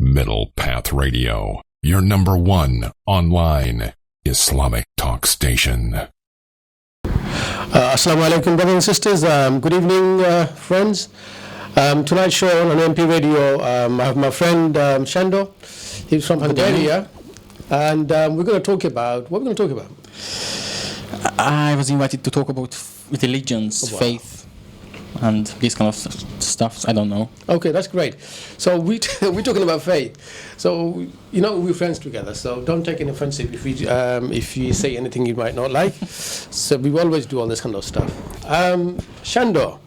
Middle Path Radio, your number one online Islamic talk station. Assalamu alaikum, brothers and sisters. Good evening, friends. Tonight's show on MP Radio, I have my friend Sandor. He's from Hungary, and we're going to talk about, what are we going to talk about? I was invited to talk about religions, faith, and this kind of stuff. I don't know. Okay, that's great. So we're talking about faith. So, you know, we're friends together, so don't take it offensive if you say anything you might not like. So we always do all this kind of stuff. Sandor,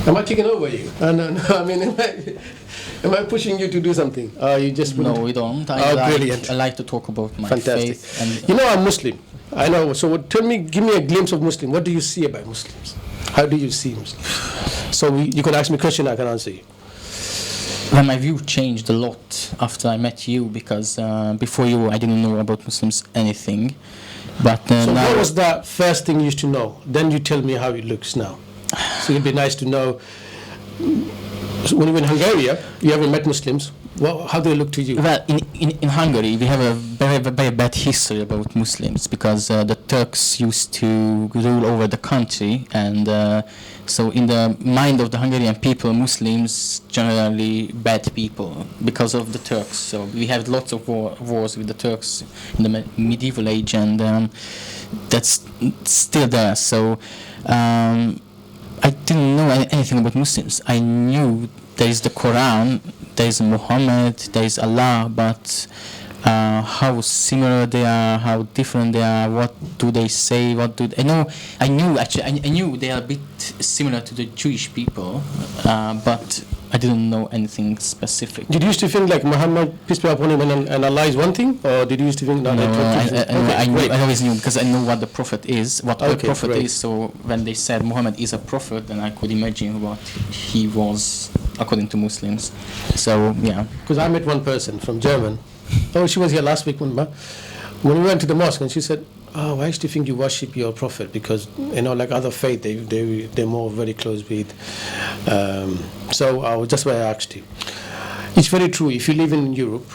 am I taking over you? No, I mean, am I pushing you to do something? You just No, we don't. Brilliant. I like to talk about my Fantastic. faith. And you know, I'm Muslim. I know. So give me a glimpse of Muslim. What do you see about Muslims? How do you see Muslims? So you can ask me a question, I can answer you. well, my view changed a lot after I met you, because before you, I didn't know about Muslims anything. But So now, what was that first thing you used to know? Then you tell me how it looks now. So it'd be nice to know. So when you were in Hungary, you ever met Muslims? How do they look to you? well, in Hungary, we have a very bad history about Muslims, because the Turks used to rule over the country, and so in the mind of the Hungarian people, Muslims generally bad people because of the Turks. So we had lots of wars with the Turks in the medieval age, and that's still there. So I didn't know anything about Muslims. I knew there is the Quran, there is Muhammad, there is Allah, but how similar they are, how different they are, what do they say, I knew they are a bit similar to the Jewish people, but I didn't know anything specific. Did you used to think like Muhammad, peace be upon him, and Allah is one thing? Or did you used to think no, I always knew, because I know what the prophet is, Great. is. So when they said Muhammad is a prophet, then I could imagine what he was according to Muslims. So yeah. Because I met one person from German. Oh, she was here last week when we went to the mosque, and she said, "Oh, I used to think you worship your prophet because, you know, like other faith, they're more very close with." So that's why I asked you. It's very true. If you live in Europe,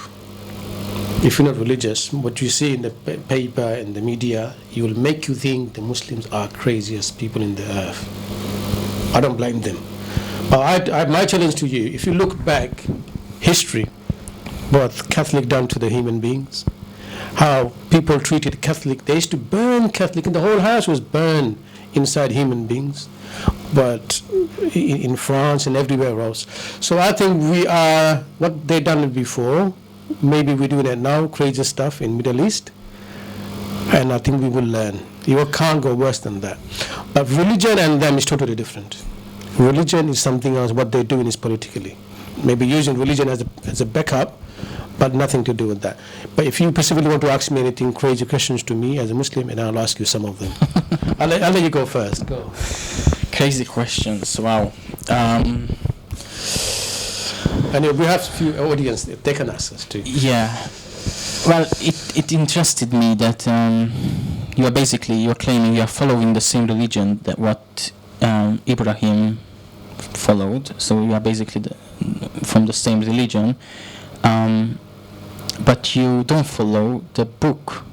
if you're not religious, what you see in the paper and the media, you will make you think the Muslims are craziest people in the earth. I don't blame them. But my challenge to you: if you look back, history, both Catholic down to the human beings, how people treated Catholic. They used to burn Catholic, and the whole house was burned inside human beings. But in France and everywhere else. So I think we are what they done it before. Maybe we're doing it now, crazy stuff in Middle East. And I think we will learn. You can't go worse than that. But religion and them is totally different. Religion is something else. What they're doing is politically. Maybe using religion as a backup, but nothing to do with that. But if you specifically want to ask me anything crazy questions to me as a Muslim, and I'll ask you some of them. I'll let you go first. Go. Crazy questions. Wow. And we have a few audience that they can ask us too. Yeah. Well, it interested me that you're claiming you are following the same religion that what Ibrahim followed. So you are basically from the same religion. But you don't follow the book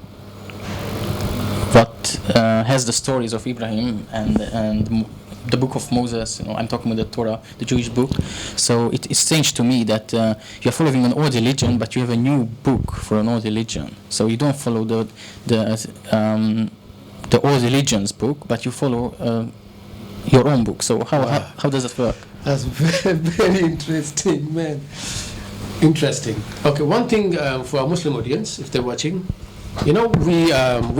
what has the stories of Ibrahim and the book of Moses. You know, I'm talking about the Torah, the Jewish book. So it's strange to me that you're following an old religion, but you have a new book for an old religion. So you don't follow the old religion's book, but you follow your own book. So how does that work? That's very, very interesting, man. Interesting. Okay, one thing for our Muslim audience, if they're watching, you know, we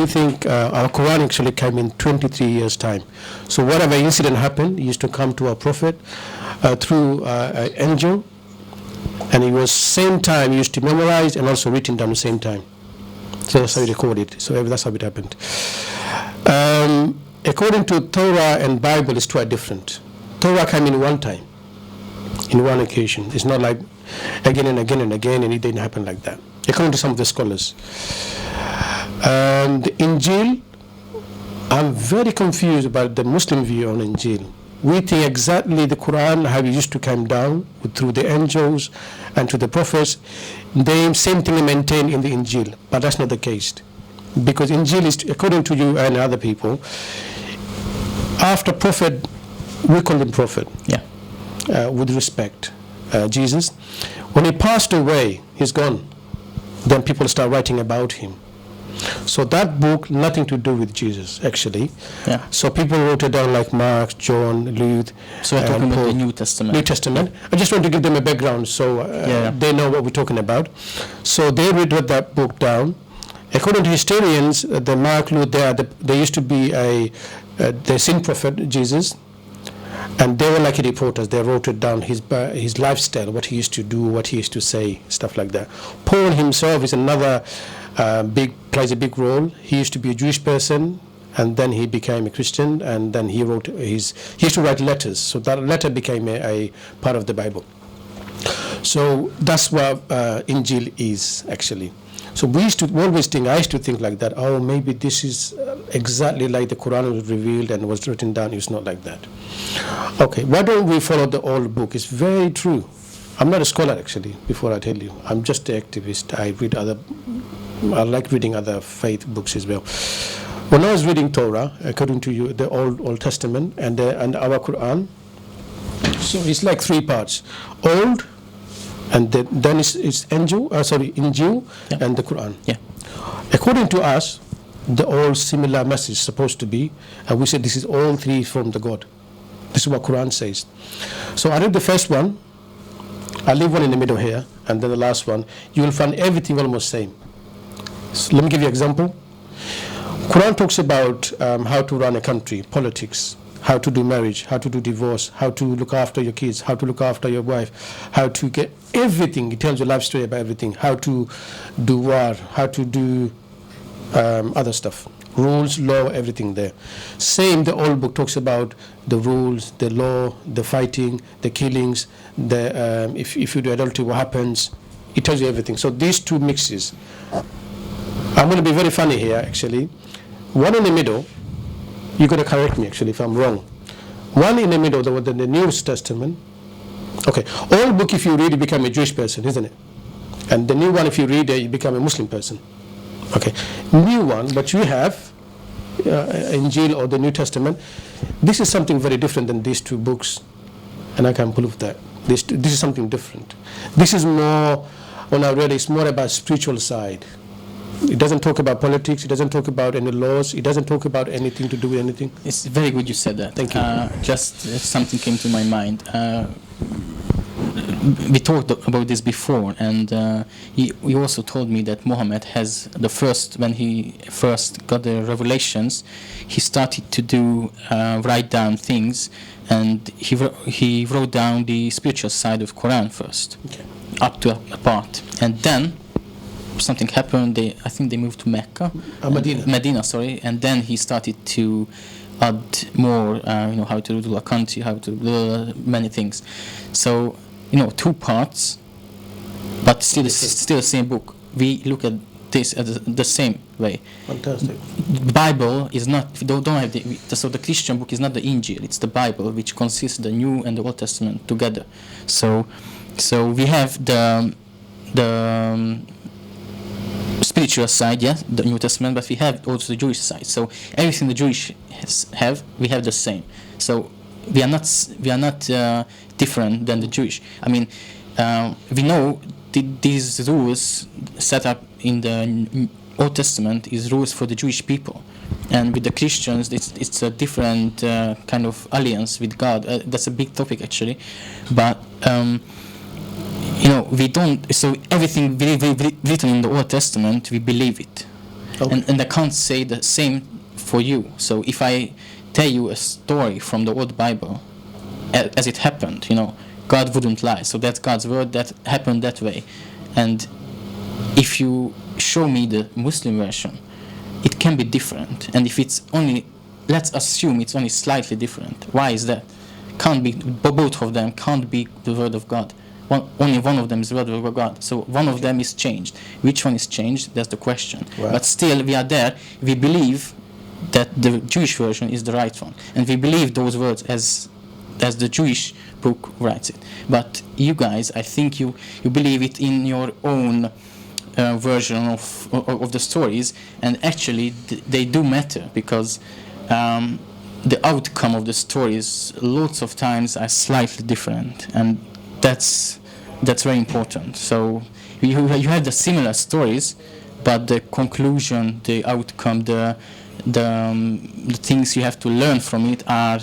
think our Quran actually came in 23 years' time. So whatever incident happened, it used to come to our Prophet through an angel, and it was same time used to memorize and also written down the same time. So that's how we record it. So that's how it happened. According to Torah and Bible, it's quite different. Torah came in one time, in one occasion. It's not like again and again and again, and it didn't happen like that, according to some of the scholars. The Injil, I'm very confused about the Muslim view on Injil. We think exactly the Quran, how it used to come down through the angels and to the prophets. The same thing maintained in the Injil, but that's not the case. Because Injil is, according to you and other people, after prophet, we call him prophet, with respect, Jesus. When he passed away, he's gone. Then people start writing about him. So that book, nothing to do with Jesus, actually. Yeah. So people wrote it down like Mark, John, Luke. So we're talking about the New Testament. New Testament. I just want to give them a background so they know what we're talking about. So they wrote that book down. According to historians, the Mark, Luke, there used to be the sin prophet, Jesus. And they were like reporters. They wrote it down, his lifestyle, what he used to do, what he used to say, stuff like that. Paul himself is another plays a big role. He used to be a Jewish person, and then he became a Christian, and then he used to write letters. So that letter became a part of the Bible. So that's what Injil is, actually. So I used to think like that, oh, maybe this is exactly like the Quran was revealed and was written down. It's not like that. Okay, why don't we follow the old book? It's very true. I'm not a scholar, actually, before I tell you. I'm just an activist. I like reading other faith books as well. When I was reading Torah, according to you, the Old Testament and our Quran, so it's like three parts. Old, and then it's Injil, and the Quran. Yeah. According to us, the all similar message is supposed to be, and we said this is all three from the God. This is what Quran says. So I read the first one, I leave one in the middle here, and then the last one. You will find everything almost same. So let me give you an example. Quran talks about how to run a country, politics, how to do marriage, how to do divorce, how to look after your kids, how to look after your wife, how to get everything. It tells you a life story about everything. How to do war, how to do other stuff. Rules, law, everything there. Same, the old book talks about the rules, the law, the fighting, the killings, if you do adultery, what happens. It tells you everything. So these two mixes. I'm going to be very funny here, actually. One in the middle, you're going to correct me, actually, if I'm wrong. One in the middle, the New Testament. Okay, old book, if you read, you become a Jewish person, isn't it? And the new one, if you read it, you become a Muslim person. Okay, new one, but you have Injil or the New Testament. This is something very different than these two books, and I can prove that. This is something different. This is more, when I read it, it's more about spiritual side. It doesn't talk about politics. It doesn't talk about any laws. It doesn't talk about anything to do with anything. It's very good you said that. Thank you. Just something came to my mind. We talked about this before, and he also told me that Muhammad has when he first got the revelations, he started to write down things, and he wrote down the spiritual side of Quran first, up to a part, and then something happened. I think they moved to Mecca, Medina, and then he started to add more, how to rule a country, how to do many things. So, two parts, but still the same book. We look at this as the same way. Fantastic. The Bible is not. Don't have so the Christian book is not the Injil. It's the Bible, which consists the New and the Old Testament together. So we have the spiritual side, the New Testament, but we have also the Jewish side. So everything the Jewish we have the same. So we are not different than the Jewish. I mean, we know these rules set up in the Old Testament is rules for the Jewish people, and with the Christians, it's a different kind of alliance with God. That's a big topic actually, but. We don't. So everything written in the Old Testament, we believe it, and I can't say the same for you. So if I tell you a story from the Old Bible, as it happened, God wouldn't lie. So that's God's word that happened that way. And if you show me the Muslim version, it can be different. And if it's only, let's assume it's only slightly different. Why is that? Can't be both of them. Can't be the word of God. Only one of them is the word of God. So one of them is changed. Which one is changed? That's the question. Wow. But still, we are there. We believe that the Jewish version is the right one, and we believe those words as as the Jewish book writes it. But you guys, I think you believe it in your own version of the stories, and actually they do matter, because the outcome of the stories lots of times are slightly different, and that's very important. So you have the similar stories, but the conclusion, the outcome, the things you have to learn from it are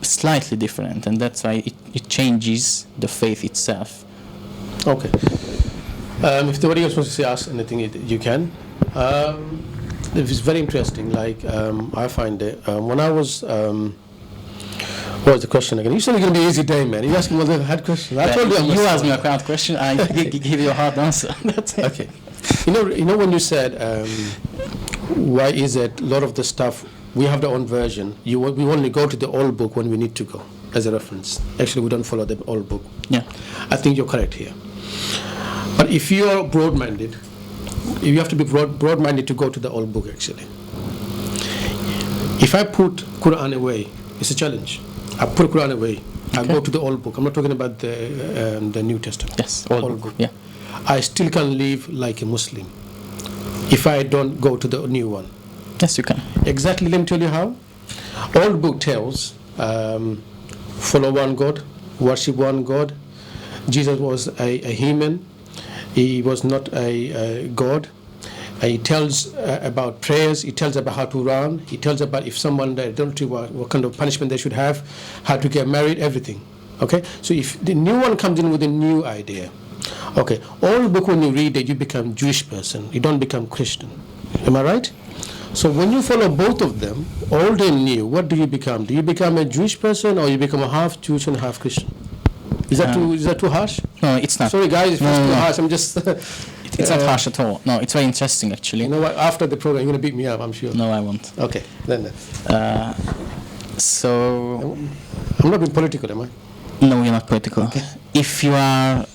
slightly different, and that's why it changes the faith itself. Okay. If anybody else wants to ask anything, you can. It's very interesting. Like I find it when I was. What was the question again? You said it's going to be an easy day, man. You asked me whether I had questions. I told you. You asked me a hard question. I give you a hard answer. That's it. Okay. You know when you said why is it a lot of the stuff we have our own version? We only go to the old book when we need to go as a reference. Actually, we don't follow the old book. Yeah. I think you're correct here. But if you're broad-minded, you have to be broad-minded to go to the old book, actually. If I put Quran away, it's a challenge. I put Quran away. Okay. I go to the old book. I'm not talking about the New Testament. Yes, old book. Yeah. I still can live like a Muslim if I don't go to the new one. Yes, you can. Exactly. Let me tell you how. Old book tells follow one God, worship one God. Jesus was a human. He was not a God. He tells about prayers. He tells about how to run. He tells about if someone died adultery, what kind of punishment they should have, how to get married, everything. Okay. So if the new one comes in with a new idea, okay, all book when you read it, you become Jewish person. You don't become Christian. Am I right? So when you follow both of them, old and new, what do you become? Do you become a Jewish person, or you become a half Jewish and half Christian? Is that too harsh? No, it's not. Sorry, guys, if it's too harsh, I'm just. It's not harsh at all. No, it's very interesting, actually. You know what? After the program, you're going to beat me up, I'm sure. No, I won't. Okay, then. So. I'm not being political, am I? No, you're not political. Okay. If you are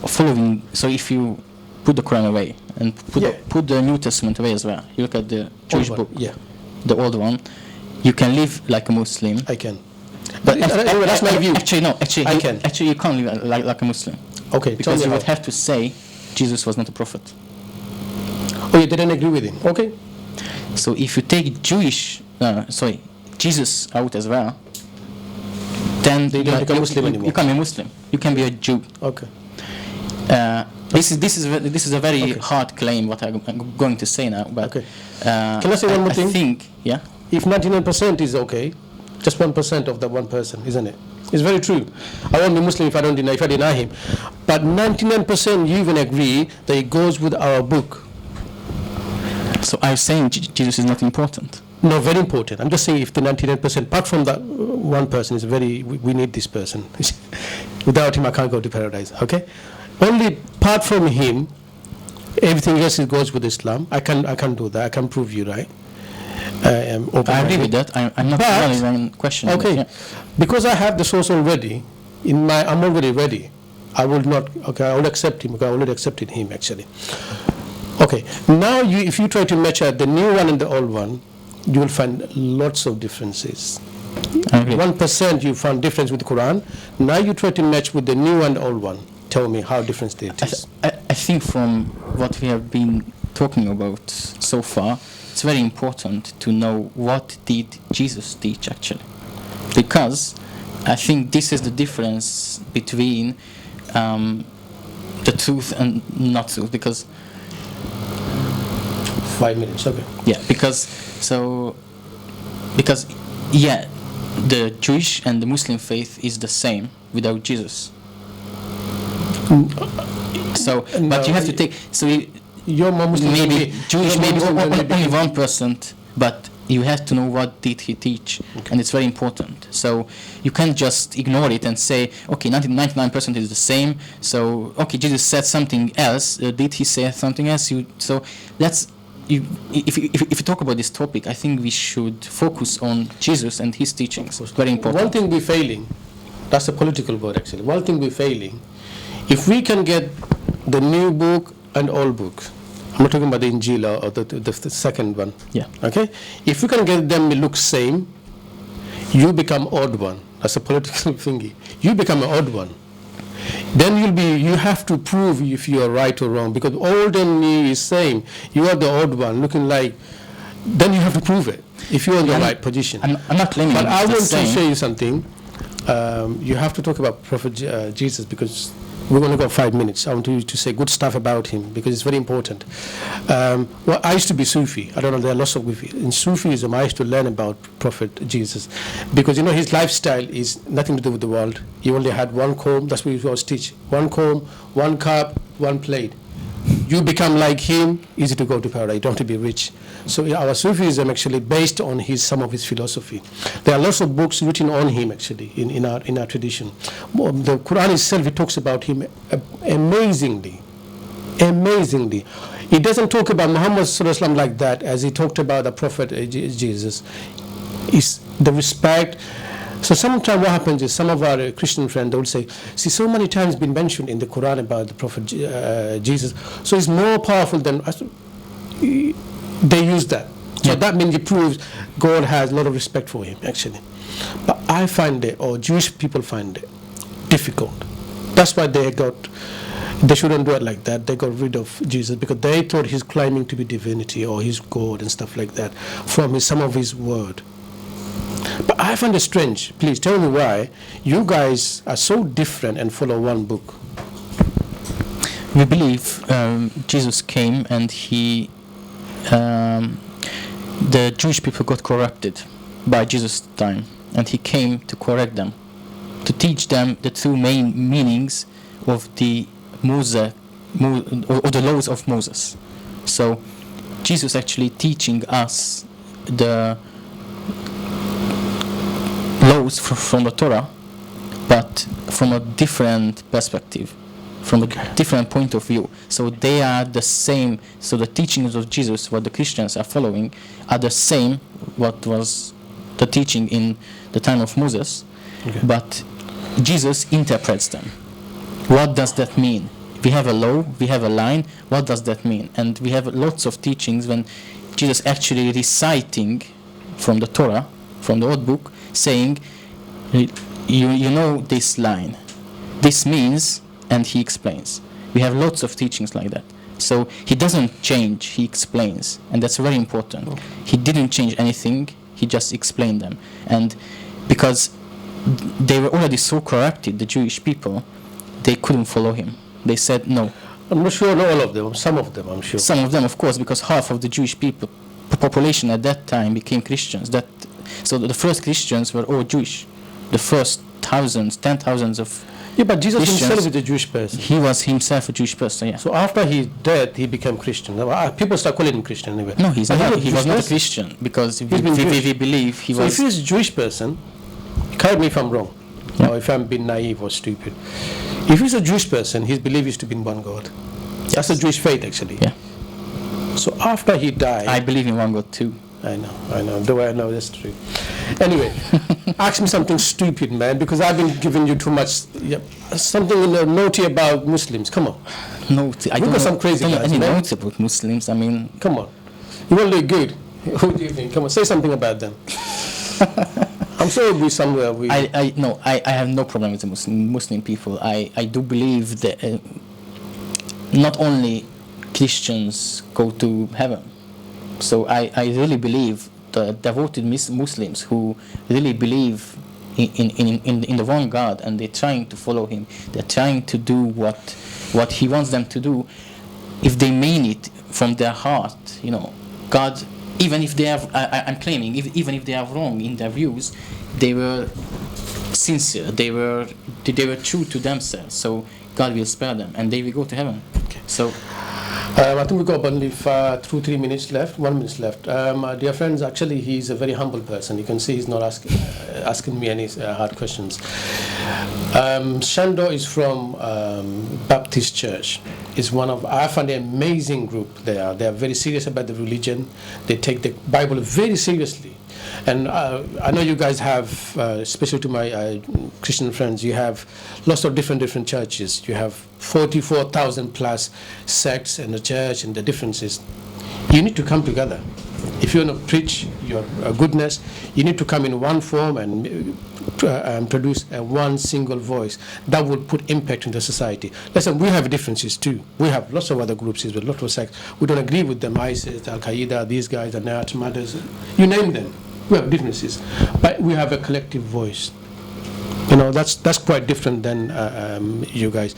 following, so if you put the Quran away and put the New Testament away as well, you look at the Jewish book, the old one, you can live like a Muslim. I can. But that's my view. Actually, no. Actually, I can. Actually, you can't live like a Muslim. Okay. Because you would have to say Jesus was not a prophet. Oh, you didn't agree with him. Okay. So if you take Jesus out as well, then you don't become Muslim anymore. You can't be Muslim. You can be a Jew. Okay. This is a very hard claim what I'm going to say now. But okay. Can I say one more thing? I think, yeah. If 99% is okay, just 1% of the one person, isn't it? It's very true. I won't be Muslim if I deny him. But 99% you even agree that it goes with our book. So I'm saying Jesus is not important. No, very important. I'm just saying if the 99%, apart from that one person, is we need this person. Without him, I can't go to paradise. Okay? Only apart from him, everything else goes with Islam. I can do that. I can prove you right. I agree with that. I'm not even questioning. Okay, because I have the source already. I'm already ready. I will not. Okay, I will accept him. Okay, I already accepted him actually. Okay, now if you try to match the new one and the old one, you will find lots of differences. 1% you found difference with the Quran. Now you try to match with the new and old one. Tell me how different it is. I think from what we have been talking about so far, it's very important to know what did Jesus teach actually, because I think this is the difference between the truth and not truth. Because 5 minutes, okay. Yeah, because the Jewish and the Muslim faith is the same without Jesus. So, but you have to take you're more Muslim maybe Jewish, maybe only 1%, but you have to know what did he teach, and it's very important. So you can't just ignore it and say, okay, 99% is the same. So okay, Jesus said something else. Did he say something else? If you talk about this topic, I think we should focus on Jesus and his teachings. It's very important. One thing we're failing, that's a political word actually. One thing we're failing, if we can get the new book and old book, I'm not talking about the Injil or the second one. Yeah. Okay? If we can get them to look same, you become odd one. That's a political thingy. You become an odd one. Then you have to prove if you are right or wrong, because old and new is saying you are the odd one, looking like. Then you have to prove it if you're in the right position. I'm not claiming. But I want to show you something. You have to talk about Prophet Jesus, because we're going to go 5 minutes. I want you to say good stuff about him, because it's very important. Well, I used to be Sufi. I don't know, there are lots of in Sufism. I used to learn about Prophet Jesus, because his lifestyle is nothing to do with the world. He only had one comb. That's what he was teach. One comb, one cup, one plate. You become like him, easy to go to paradise. You don't have to be rich. So our Sufism actually based on some of his philosophy. There are lots of books written on him actually in our tradition. The Quran itself, it talks about him amazingly. It doesn't talk about Muhammad Sallallahu Alaihi Wasallam like that as he talked about the Prophet Jesus. Is the respect. So sometimes what happens is some of our Christian friends, they will say, see, so many times been mentioned in the Quran about the Prophet Jesus, so it's more powerful than us. They use that. So that means it proves God has a lot of respect for him, actually. But I find it, or Jewish people find it, difficult. That's why they shouldn't do it like that. They got rid of Jesus because they thought he's claiming to be divinity or he's God and stuff like that from some of his word. But I find it strange. Please tell me why you guys are so different and follow one book. We believe Jesus came and the Jewish people got corrupted by Jesus' time, and he came to correct them, to teach them the two main meanings of the the laws of Moses. So Jesus actually teaching us the laws from the Torah, but from a different perspective, from a different point of view. So they are the same. So the teachings of Jesus, what the Christians are following, are the same what was the teaching in the time of Moses, but Jesus interprets them. What does that mean? We have a law, we have a line. What does that mean? And we have lots of teachings when Jesus actually reciting from the Torah, from the old book, saying, you know this line, this means, and he explains. We have lots of teachings like that. So he doesn't change, he explains, and that's very important. He didn't change anything, he just explained them. And because they were already so corrupted, the Jewish people, they couldn't follow him. They said no. I'm not sure, not all of them, some of them I'm sure. Some of them, of course, because half of the Jewish people, population at that time became Christians. So the first Christians were all Jewish. The first thousands, 10,000s of but Jesus Christians, himself is a Jewish person. He was himself a Jewish person, yeah. So after his death, he became Christian. People start calling him Christian anyway. No, he was not a Christian, because we believe he was... So if he's a Jewish person, correct me if I'm wrong, or if I'm being naive or stupid. If he's a Jewish person, his belief is to be in one God. Yes. That's a Jewish faith, actually. Yeah. So after he died... I believe in one God too. I know. The way I know that's true. Anyway, ask me something stupid, man, because I've been giving you too much. Something naughty about Muslims. Come on. Naughty. I don't know some crazy guys. Any naughty about Muslims? I mean, come on. You won't look good. Who do you think? Come on, say something about them. I'm sure it'll be somewhere. I have no problem with the Muslim people. I do believe that not only Christians go to heaven. So I really believe the devoted Muslims who really believe in the one God, and they're trying to follow him, they're trying to do what he wants them to do, if they mean it from their heart, God, even if they have, I'm claiming, even if they are wrong in their views, they were sincere, they were true to themselves, so God will spare them and they will go to heaven. Okay. So I think we've got only 2-3 minutes left, 1 minute left. Dear friends, actually he's a very humble person. You can see he's not asking me any hard questions. Sandor is from Baptist Church. It's I find an amazing group. They are very serious about the religion. They take the Bible very seriously. And I know you guys have, especially to my Christian friends, you have lots of different churches. You have 44,000 plus sects in the church and the differences. You need to come together. If you want to preach your goodness, you need to come in one form and produce one single voice that will put impact into society. Listen, we have differences too. We have lots of other groups with lots of sects. We don't agree with them. ISIS, Al Qaeda, these guys, the Nat, Mothers, you name them. We have differences, but we have a collective voice. You know, that's quite different than you guys.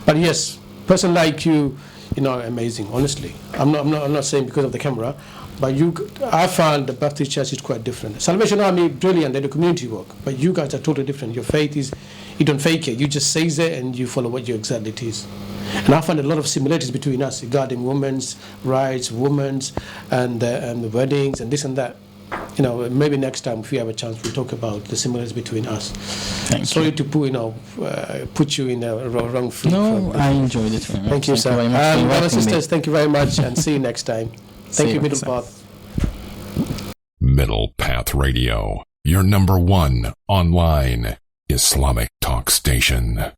But yes, person like you, you know, amazing. Honestly, I'm not saying because of the camera, but I found the Baptist Church is quite different. Salvation Army, brilliant, they do community work, but you guys are totally different. Your faith is, you don't fake it. You just say it and you follow what your exactly it is. And I find a lot of similarities between us regarding women's rights, women's, and the weddings and this and that. You know, maybe next time if we have a chance, we'll talk about the similarities between us. Sorry to put you in the wrong foot. No, I enjoyed it very much. Thank you, sir. Brothers and sisters, thank you very much, and see you next time. Thank you, Middle Path. Middle Path Radio, your number one online Islamic talk station.